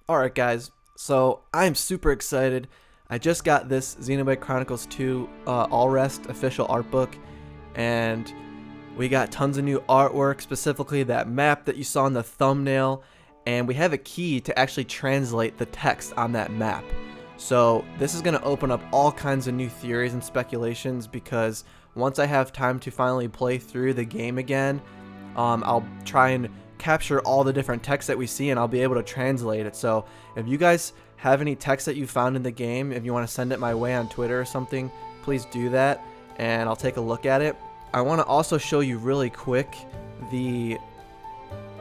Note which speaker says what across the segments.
Speaker 1: Alright guys, so I'm super excited. I just got this Xenoblade Chronicles 2 Alrest official art book, and we got tons of new artwork, specifically that map that you saw in the thumbnail, and we have a key to actually translate the text on that map. So this is going to open up all kinds of new theories and speculations, because once I have time to finally play through the game again, I'll try and capture all the different text that we see, and I'll be able to translate it. So if you guys have any text that you found in the game, if you want to send it my way on Twitter or something, please do that and I'll take a look at it. I want to also show you really quick the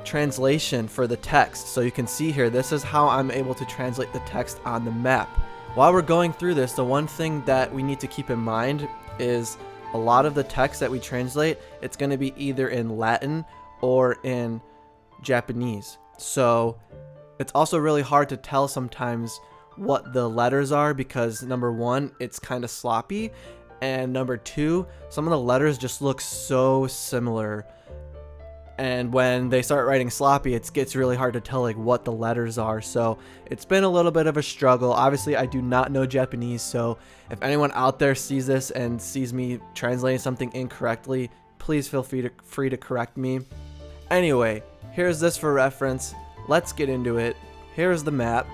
Speaker 1: translation for the text. So you can see here, this is how I'm able to translate the text on the map. While we're going through this, the one thing that we need to keep in mind is a lot of the text that we translate, it's going to be either in Latin or in Japanese. So it's also really hard to tell sometimes what the letters are, because number one, it's kind of sloppy, and number two, some of the letters just look so similar, and when they start writing sloppy, it gets really hard to tell like what the letters are. So it's been a little bit of a struggle. Obviously I do not know Japanese, so if anyone out there sees this and sees me translating something incorrectly, please feel free to correct me. Anyway, here's this for reference. Let's get into it. Here's the map.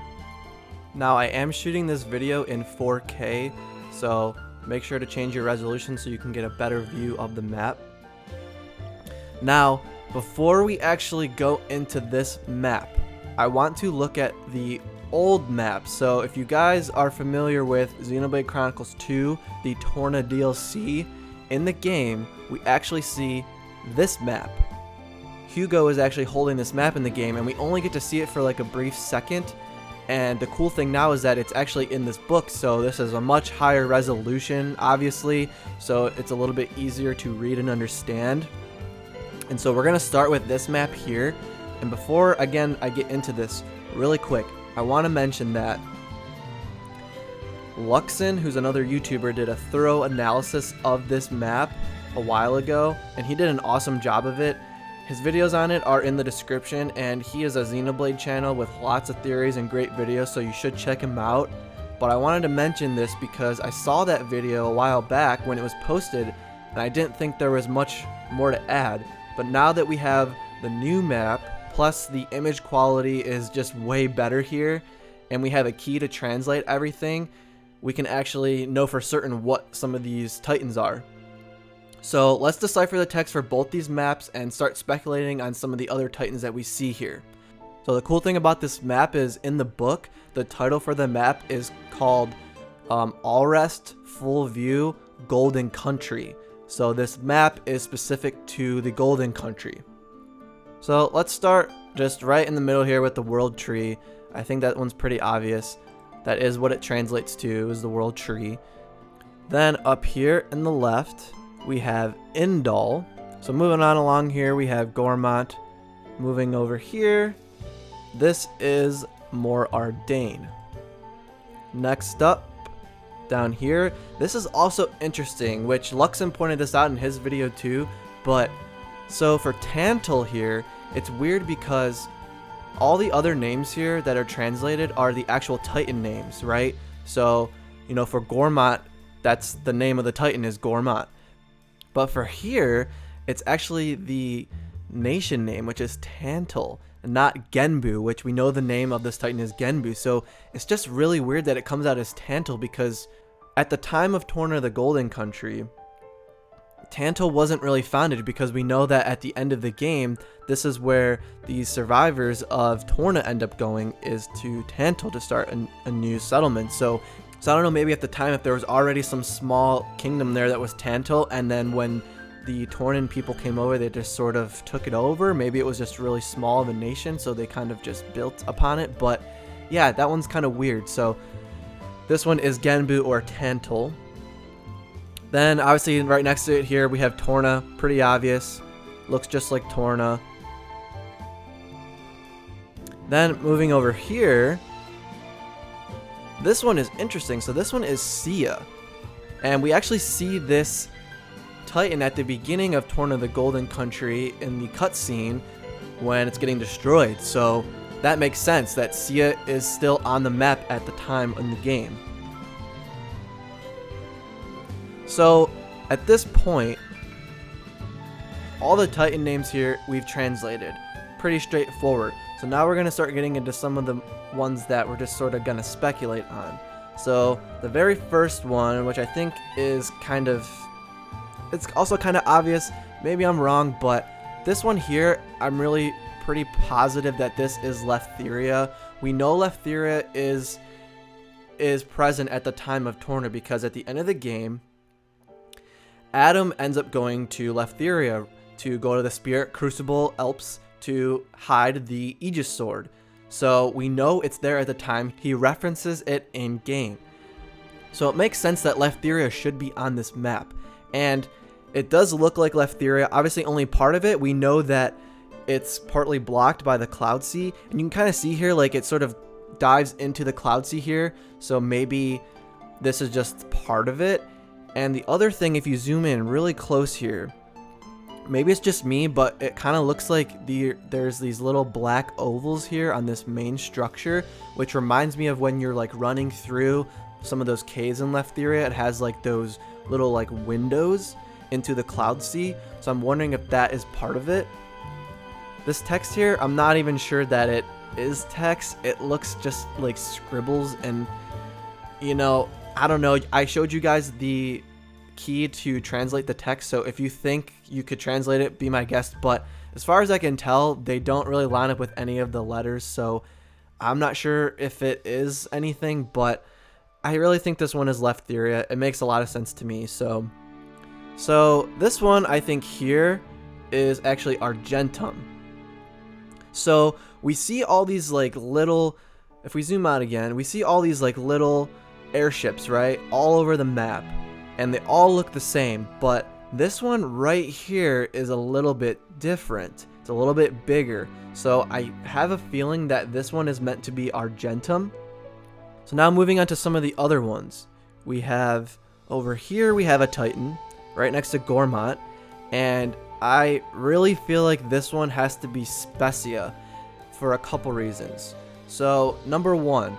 Speaker 1: Now I am shooting this video in 4K, so make sure to change your resolution so you can get a better view of the map. Now, before we actually go into this map, I want to look at the old map. So if you guys are familiar with Xenoblade Chronicles 2, the Torna DLC, in the game, we actually see this map. Hugo is actually holding this map in the game, and we only get to see it for like a brief second. And the cool thing now is that it's actually in this book, so this is a much higher resolution, obviously, so it's a little bit easier to read and understand. And so we're going to start with this map here. And before, again, I get into this really quick, I want to mention that Luxin, who's another YouTuber, did a thorough analysis of this map a while ago, and he did an awesome job of it. His videos on it are in the description, and he is a Xenoblade channel with lots of theories and great videos, so you should check him out. But I wanted to mention this because I saw that video a while back when it was posted, and I didn't think there was much more to add. But now that we have the new map, plus the image quality is just way better here, and we have a key to translate everything, we can actually know for certain what some of these titans are. So let's decipher the text for both these maps and start speculating on some of the other titans that we see here. So the cool thing about this map is, in the book, the title for the map is called Alrest Full View Golden Country. So this map is specific to the Golden Country. So let's start just right in the middle here with the world tree. I think that one's pretty obvious. That is what it translates to, is the world tree. Then up here in the left, we have Indal. So moving on along here, we have Gormont. Moving over here, this is more Ardain. Next up, down here, this is also interesting, which Luxin pointed this out in his video too. But so for Tantal here, it's weird because all the other names here that are translated are the actual Titan names, right? So, you know, for Gormont, that's the name of the Titan, is Gormont. But for here, it's actually the nation name, which is Tantal, not Genbu, which we know the name of this titan is Genbu. So it's just really weird that it comes out as Tantal, because at the time of Torna the Golden Country, Tantal wasn't really founded, because we know that at the end of the game, this is where the survivors of Torna end up going, is to Tantal to start a new settlement. So I don't know, maybe at the time if there was already some small kingdom there that was Tantal, and then when the Tornan people came over, they just sort of took it over. Maybe it was just really small of a nation, so they kind of just built upon it. But yeah, that one's kind of weird. So this one is Genbu or Tantal. Then obviously right next to it here we have Torna, pretty obvious. Looks just like Torna. Then moving over here, this one is interesting. So this one is Sia, and we actually see this titan at the beginning of Torna the Golden Country in the cutscene when it's getting destroyed. So that makes sense that Sia is still on the map at the time in the game. So at this point, all the Titan names here we've translated. Pretty straightforward. So now we're going to start getting into some of the ones that we're just sort of going to speculate on. So the very first one, which I think is it's also kind of obvious, maybe I'm wrong, but this one here, I'm really pretty positive that this is Leftheria. We know Leftheria is present at the time of Torna, because at the end of the game, Adam ends up going to Leftheria to go to the Spirit Crucible Alps to hide the Aegis Sword. So we know it's there at the time. He references it in game. So it makes sense that Leftheria should be on this map. And it does look like Leftheria, obviously only part of it. We know that it's partly blocked by the Cloud Sea. And you can kind of see here, like it sort of dives into the Cloud Sea here. So maybe this is just part of it. And the other thing, if you zoom in really close here, maybe it's just me, but it kind of looks like there's these little black ovals here on this main structure, which reminds me of when you're like running through some of those caves in Leftheria. It has like those little like windows into the Cloud Sea. So I'm wondering if that is part of it. This text here, I'm not even sure that it is text. It looks just like scribbles, and you know, I don't know. I showed you guys the key to translate the text, so if you think you could translate it, be my guest. But as far as I can tell, they don't really line up with any of the letters, so I'm not sure if it is anything, but I really think this one is Leftheria. It makes a lot of sense to me. So this one, I think here, is actually Argentum. So we see all these like little, if we zoom out again, we see all these like little airships, right, all over the map, and they all look the same, but this one right here is a little bit different. It's a little bit bigger, so I have a feeling that this one is meant to be Argentum. So now moving on to some of the other ones. We have over here, we have a Titan right next to Gormont, and I really feel like this one has to be Specia for a couple reasons. So number one,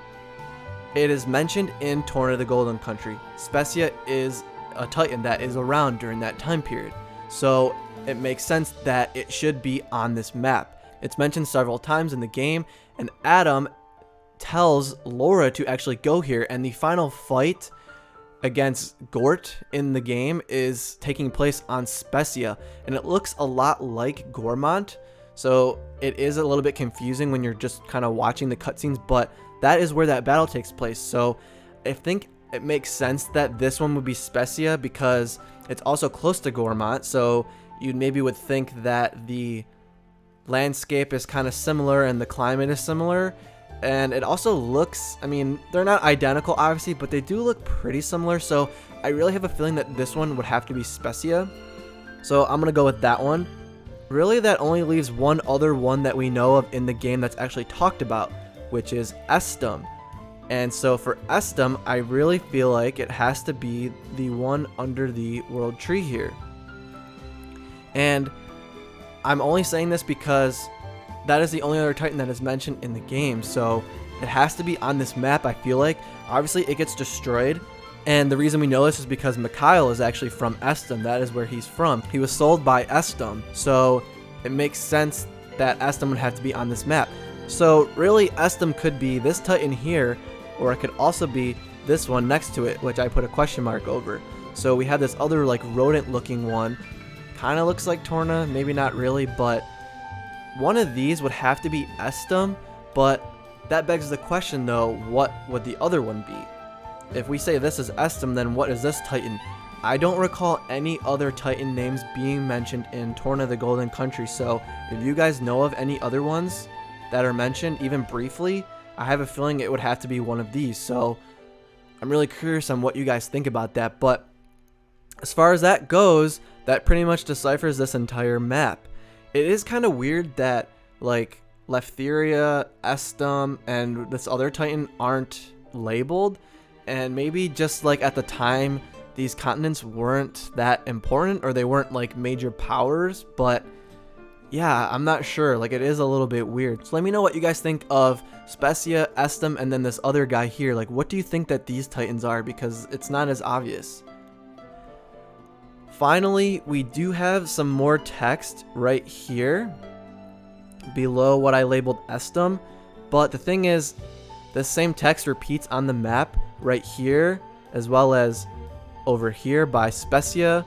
Speaker 1: it is mentioned in Torna the Golden Country. Specia is a Titan that is around during that time period. So it makes sense that it should be on this map. It's mentioned several times in the game, and Adam tells Laura to actually go here, and the final fight against Gort in the game is taking place on Specia, and it looks a lot like Gormont. So it is a little bit confusing when you're just kind of watching the cutscenes, but that is where that battle takes place. So I think it makes sense that this one would be Specia because it's also close to Gormont. So you maybe would think that the landscape is kind of similar and the climate is similar. And it also looks, I mean, they're not identical obviously, but they do look pretty similar. So I really have a feeling that this one would have to be Specia. So I'm going to go with that one. Really, that only leaves one other one that we know of in the game that's actually talked about, which is Estum. And so for Estum, I really feel like it has to be the one under the world tree here. And I'm only saying this because that is the only other Titan that is mentioned in the game. So it has to be on this map, I feel like. Obviously, it gets destroyed. And the reason we know this is because Mikhail is actually from Estum. That is where he's from. He was sold by Estum. So it makes sense that Estum would have to be on this map. So really, Estum could be this Titan here, or it could also be this one next to it, which I put a question mark over. So we have this other like rodent looking one. Kind of looks like Torna, maybe not really, but one of these would have to be Estum. But that begs the question though, what would the other one be? If we say this is Estum, then what is this Titan? I don't recall any other Titan names being mentioned in Torna the Golden Country, so if you guys know of any other ones that are mentioned, even briefly, I have a feeling it would have to be one of these. So I'm really curious on what you guys think about that. But as far as that goes, that pretty much deciphers this entire map. It is kind of weird that like Leftheria, Estum, and this other Titan aren't labeled. And maybe just like at the time, these continents weren't that important, or they weren't like major powers. But yeah, I'm not sure. Like, it is a little bit weird. So let me know what you guys think of Specia, Estem, and then this other guy here. Like, what do you think that these titans are? Because it's not as obvious. Finally, we do have some more text right here below what I labeled Estem. But the thing is, the same text repeats on the map right here, as well as over here by Specia,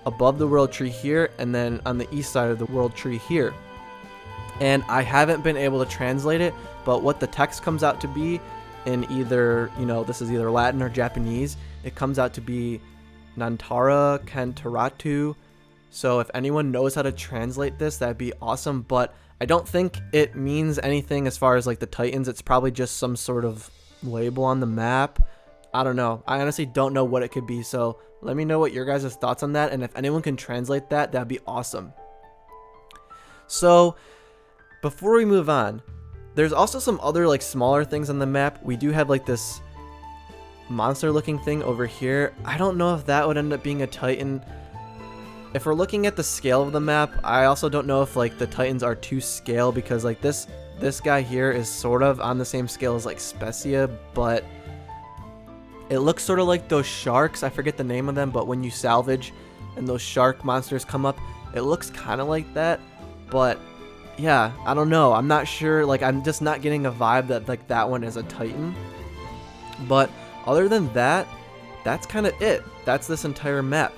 Speaker 1: above the world tree here, and then on the east side of the world tree here. And I haven't been able to translate it, but what the text comes out to be in either, you know, this is either Latin or Japanese, it comes out to be Nantara Kantaratu. So if anyone knows how to translate this, that'd be awesome. But I don't think it means anything as far as like the titans. It's probably just some sort of label on the map. I don't know. I honestly don't know what it could be. So let me know what your guys' thoughts on that. And if anyone can translate that, that'd be awesome. So before we move on, there's also some other like smaller things on the map. We do have like this monster looking thing over here. I don't know if that would end up being a titan. If we're looking at the scale of the map, I also don't know if like the titans are to scale, because like this guy here is sort of on the same scale as like Specia, but it looks sort of like those sharks. I forget the name of them, but when you salvage and those shark monsters come up, it looks kind of like that. But yeah, I don't know. I'm not sure. Like, I'm just not getting a vibe that like that one is a titan. But other than that, that's kind of it. That's this entire map.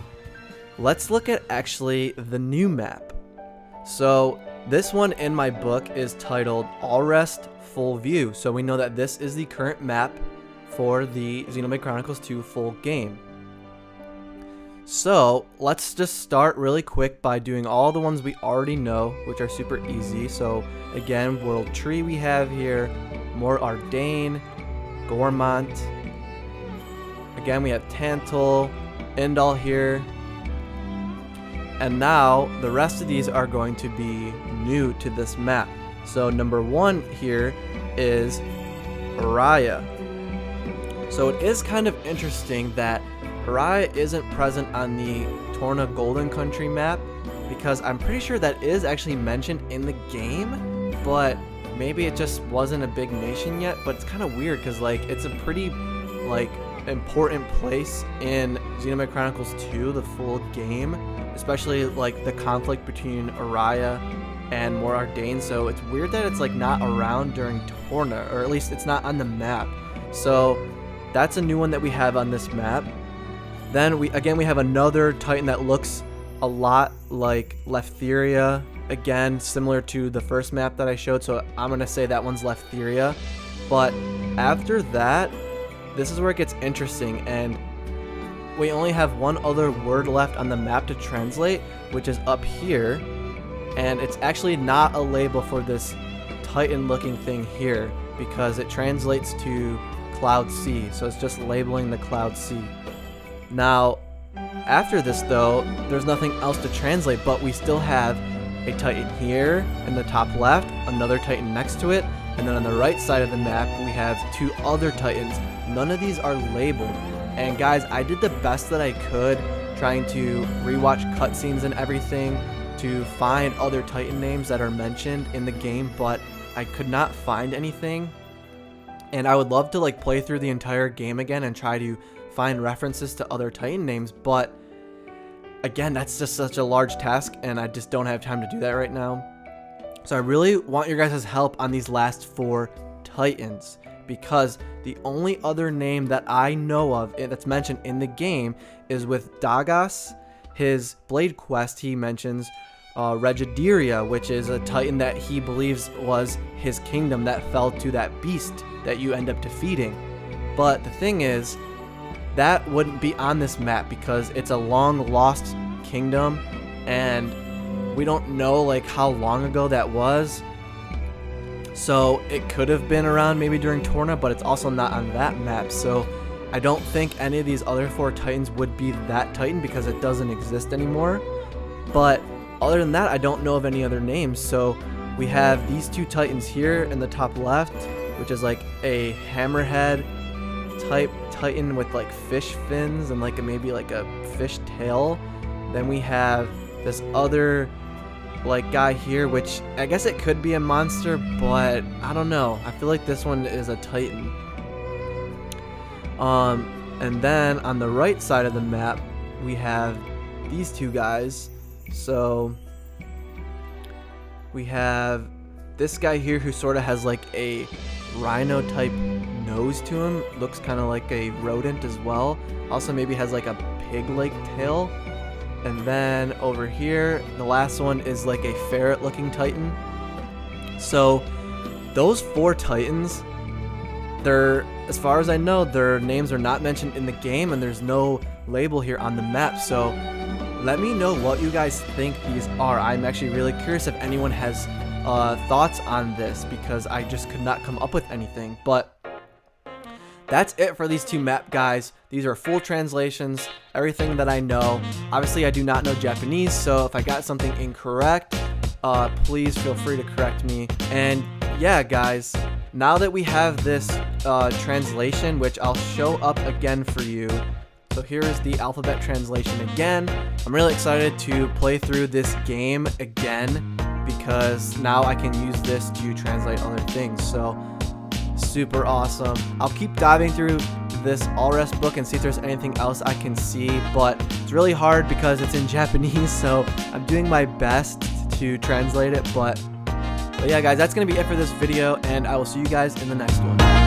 Speaker 1: Let's look at actually the new map. So this one in my book is titled Alrest Full View. So we know that this is the current map for the Xenoblade Chronicles 2 full game. So let's just start really quick by doing all the ones we already know, which are super easy. So again, World Tree we have here, more Ardane, Gormont. Again, we have Tantal, Indal here. And now the rest of these are going to be new to this map. So number 1 here is Raya. So it is kind of interesting that Raya isn't present on the Torna Golden Country map, because I'm pretty sure that is actually mentioned in the game, but maybe it just wasn't a big nation yet. But it's kind of weird because like it's a pretty like important place in Xenoblade Chronicles 2, the full game, especially like the conflict between Raya and more Ardane. So it's weird that it's like not around during Torna, or at least it's not on the map. So that's a new one that we have on this map. Then we have another titan that looks a lot like Leftheria, again similar to the first map that I showed, so I'm gonna say that one's Leftheria. But after that, this is where it gets interesting, and we only have one other word left on the map to translate, which is up here, and it's actually not a label for this titan looking thing here, because it translates to Cloud Sea, so it's just labeling the Cloud Sea. Now after this though, there's nothing else to translate, but we still have a titan here in the top left, another titan next to it, and then on the right side of the map we have 2 other titans. None of these are labeled, and guys, I did the best that I could trying to rewatch cutscenes and everything to find other titan names that are mentioned in the game, but I could not find anything. And I would love to like play through the entire game again and try to find references to other titan names, but again, that's just such a large task and I just don't have time to do that right now. So I really want your guys' help on these last 4 titans, because the only other name that I know of that's mentioned in the game is with Dagas. His blade quest, he mentions Regideria, which is a titan that he believes was his kingdom that fell to that beast that you end up defeating. But the thing is, that wouldn't be on this map because it's a long lost kingdom, and we don't know like how long ago that was. So it could have been around maybe during Torna, but it's also not on that map. So I don't think any of these other 4 titans would be that titan because it doesn't exist anymore. But other than that, I don't know of any other names. So we have these 2 titans here in the top left, which is like a hammerhead type titan with like fish fins and like maybe like a fish tail. Then we have this other like guy here, which I guess it could be a monster, but I don't know. I feel like this one is a Titan. And then on the right side of the map, we have these two guys. So we have this guy here who sort of has like a rhino type nose to him. Looks kind of like a rodent as well. Also maybe has like a pig-like tail. And then over here, the last one is like a ferret looking Titan. So those 4 Titans, they're, as far as I know, their names are not mentioned in the game, and there's no label here on the map. So let me know what you guys think these are. I'm actually really curious if anyone has thoughts on this, because I just could not come up with anything. But that's it for these 2 map guys. These are full translations, everything that I know. Obviously, I do not know Japanese, so if I got something incorrect, please feel free to correct me. And yeah, guys, now that we have this translation, which I'll show up again for you. So here is the alphabet translation again. I'm really excited to play through this game again, because now I can use this to translate other things. So super awesome. I'll keep diving through this Alrest book and see if there's anything else I can see, but it's really hard because it's in Japanese, so I'm doing my best to translate it. But yeah, guys, that's gonna be it for this video, and I will see you guys in the next one.